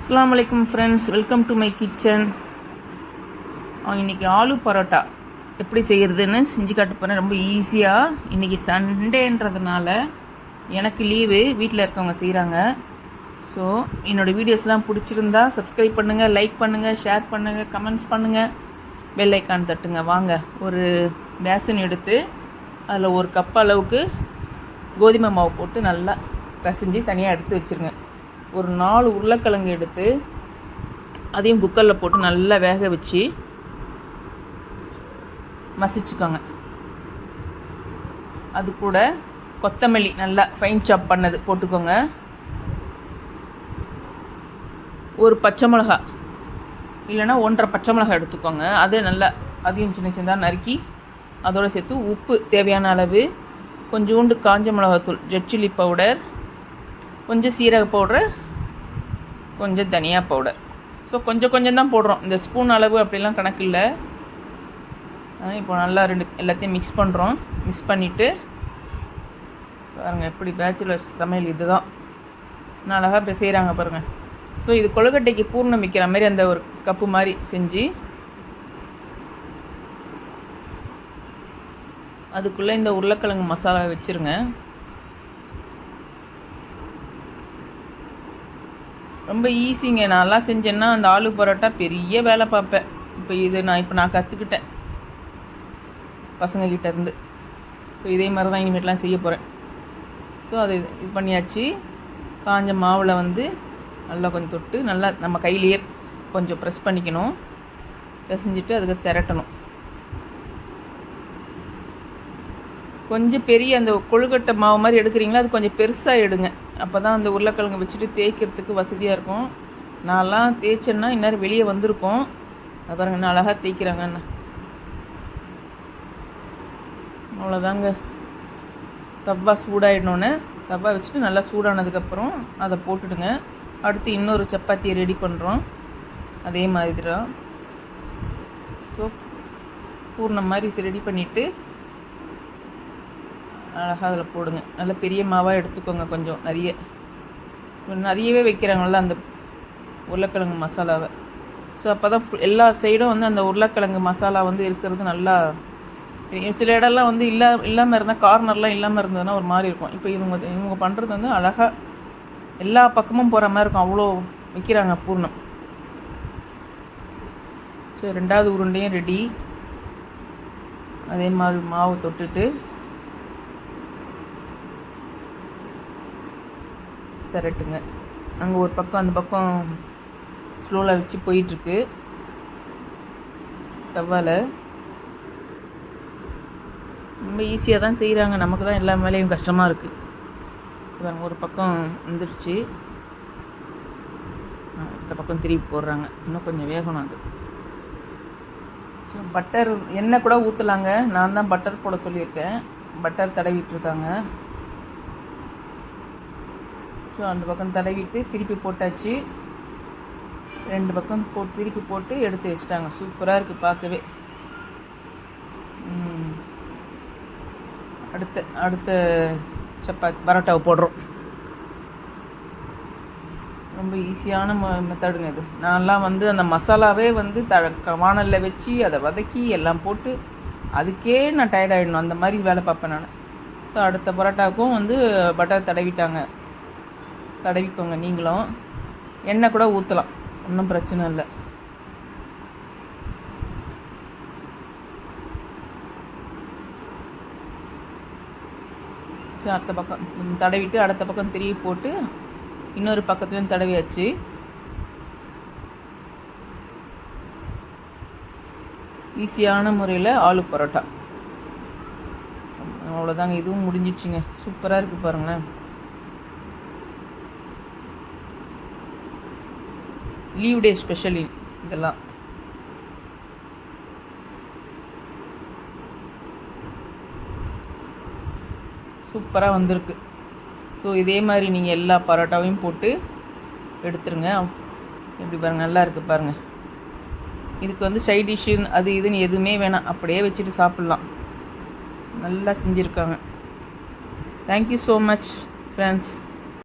அஸ்ஸலாமு அலைக்கும் friends, welcome to my kitchen. இன்றைக்கி ஆலு பரோட்டா எப்படி செய்கிறதுன்னு செஞ்சு காட்ட போகிறேன். ரொம்ப ஈஸியாக. இன்றைக்கி சண்டேன்றதுனால எனக்கு லீவு, வீட்டில் இருக்கவங்க செய்கிறாங்க. ஸோ என்னோடய வீடியோஸ்லாம் பிடிச்சிருந்தா சப்ஸ்கிரைப் பண்ணுங்கள், லைக் பண்ணுங்கள், ஷேர் பண்ணுங்கள், கமெண்ட்ஸ் பண்ணுங்கள், பெல் ஐக்கான் தட்டுங்க. வாங்க, ஒரு பேசன் எடுத்து அதில் ஒரு கப் அளவுக்கு கோதுமை மாவு போட்டு நல்லா பிசைஞ்சு தனியாக எடுத்து வச்சுருங்க. ஒரு 4 உருளைக்கிழங்கு எடுத்து அதையும் குக்கரில் போட்டு நல்லா வேக வச்சு மசிச்சுக்கோங்க. அது கூட கொத்தமல்லி நல்லா ஃபைன் சாப் பண்ணது போட்டுக்கோங்க. ஒரு பச்சை மிளகா இல்லைன்னா 1.5 பச்சை மிளகா எடுத்துக்கோங்க. அது நல்லா அதையும் சின்ன சின்னதாக நறுக்கி அதோடு சேர்த்து உப்பு தேவையான அளவு, கொஞ்சோண்டு காஞ்ச மிளகாத்தூள், ரெட் சில்லி பவுடர், கொஞ்சம் சீரக பவுடர், கொஞ்சம் தனியா பவுடர். ஸோ கொஞ்சம் தான் போடுறோம். இந்த ஸ்பூன் அளவு அப்படிலாம் கணக்கு இல்லை. இப்போ நல்லா எல்லாத்தையும் மிக்ஸ் பண்ணுறோம். மிக்ஸ் பண்ணிவிட்டு பாருங்கள், எப்படி பேச்சுலர் சமையல் இது தான். நான் அழகாக இப்போ செய்கிறாங்க பாருங்கள். ஸோ இது கொழுக்கட்டைக்கு பூர்ணம் வைக்கிற மாதிரி அந்த ஒரு கப்பு மாதிரி செஞ்சு அதுக்குள்ளே இந்த உருளைக்கிழங்கு மசாலா வச்சுருங்க. ரொம்ப ஈஸிங்க. நான்லாம் செஞ்சேன்னா அந்த ஆலு பரோட்டா பெரிய வேலை பார்ப்பேன். இப்போ நான் கற்றுக்கிட்டேன் பசங்கக்கிட்ட இருந்து. ஸோ இதே மாதிரி தான் இனிமேட்லாம் செய்ய போகிறேன். ஸோ அது இது பண்ணியாச்சு. காஞ்ச மாவில் நல்லா கொஞ்சம் தொட்டு நல்லா நம்ம கையிலேயே கொஞ்சம் ப்ரெஸ் பண்ணிக்கணும். பிசைஞ்சிட்டு அதுக்கு திரட்டணும். கொஞ்சம் பெரிய அந்த கொழுக்கட்டை மாவு மாதிரி எடுக்கிறீங்களா, அது கொஞ்சம் பெருசாக எடுங்க. அப்போ தான் அந்த உருளைக்கிழங்கு வச்சுட்டு தேய்க்கிறதுக்கு வசதியாக இருக்கும். நான்லாம் தேய்ச்சேன்னா இந்நேரம் வெளியே வந்திருக்கும். அது பாருங்க, நான் அழகாக தேய்க்கிறாங்கண்ணா. அவ்வளோதாங்க. தவா சூடாகிடணுன்னு தவா வச்சுட்டு நல்லா சூடானதுக்கப்புறம் அதை போட்டுடுங்க. அடுத்து இன்னொரு சப்பாத்தியை ரெடி பண்ணுறோம். அதே மாதிரி தான். ஸோ பூர்ணம் மாதிரி ரெடி பண்ணிவிட்டு அழகாக அதில் போடுங்க. நல்ல பெரிய மாவாக எடுத்துக்கோங்க. கொஞ்சம் நிறையவே வைக்கிறாங்கள்ல அந்த உருளைக்கிழங்கு மசாலாவை. ஸோ அப்போ தான் எல்லா சைடும் அந்த உருளைக்கிழங்கு மசாலா இருக்கிறது நல்லா. சில இடம்லாம் இல்லாமல் இருந்தால், கார்னர்லாம் இல்லாமல் இருந்ததுன்னா ஒரு மாதிரி இருக்கும். இப்போ இவங்க பண்ணுறது அழகாக எல்லா பக்கமும் போகிற மாதிரி இருக்கும். அவ்வளோ வைக்கிறாங்க பூர்ணம். ஸோ 2வது உருண்டையும் ரெடி. அதே மாதிரி மாவு தொட்டுட்டு திரட்டுங்க. அங்கே ஒரு பக்கம் அந்த பக்கம் ஸ்லோவில் வச்சு போயிட்டுருக்கு தவாவில். ரொம்ப ஈஸியாக தான் செய்கிறாங்க. நமக்கு தான் எல்லா வேலையும் கஷ்டமாக இருக்குது. ஒரு பக்கம் வந்துடுச்சு, அடுத்த பக்கம் திருப்பி போடுறாங்க. இன்னும் கொஞ்சம் வேகணும் அது. ஸோ பட்டர் எண்ணெய் கூட ஊற்றலாங்க. நான் தான் பட்டர் போட சொல்லியிருக்கேன். பட்டர் தடவிட்டுருக்காங்க. ஸோ அந்த பக்கம் தடவிட்டு திருப்பி போட்டாச்சு. 2 பக்கம் திருப்பி போட்டு எடுத்து வச்சுட்டாங்க. சூப்பராக இருக்குது பார்க்கவே. அடுத்த சப்பாத்தி பரோட்டாவை போடுறோம். ரொம்ப ஈஸியான மெத்தடுங்க இது. நான்லாம் அந்த மசாலாவே வானலில் வச்சு அதை வதக்கி எல்லாம் போட்டு அதுக்கே நான் டயர்டாகிடணும். அந்த மாதிரி வேலை பார்ப்பேன் நான். ஸோ அடுத்த பரோட்டாவுக்கும் பட்டர் தடவிக்கோங்க. நீங்களும் எண்ணெய் கூட ஊற்றலாம், ஒன்றும் பிரச்சனை இல்லை. சரி, அடுத்த பக்கம் தடவிட்டு அடுத்த பக்கம் திருப்பி போட்டு இன்னொரு பக்கத்துலையும் தடவியாச்சு. ஈஸியான முறையில் ஆலு பரோட்டா. அவ்வளோதாங்க, இதுவும் முடிஞ்சிடுச்சுங்க. சூப்பராக இருக்குது பாருங்களேன். லீவ் டே ஸ்பெஷல் இதெல்லாம். சூப்பராக வந்திருக்கு. ஸோ இதே மாதிரி நீங்கள் எல்லா பரோட்டாவையும் போட்டு எடுத்துருங்க. எப்படி பாருங்கள், நல்லா இருக்குது பாருங்கள். இதுக்கு சைட் டிஷ்ஷு அது இதுன்னு எதுவுமே வேணாம், அப்படியே வச்சுட்டு சாப்பிட்லாம். நல்லா செஞ்சுருக்காங்க. Thank you so much friends.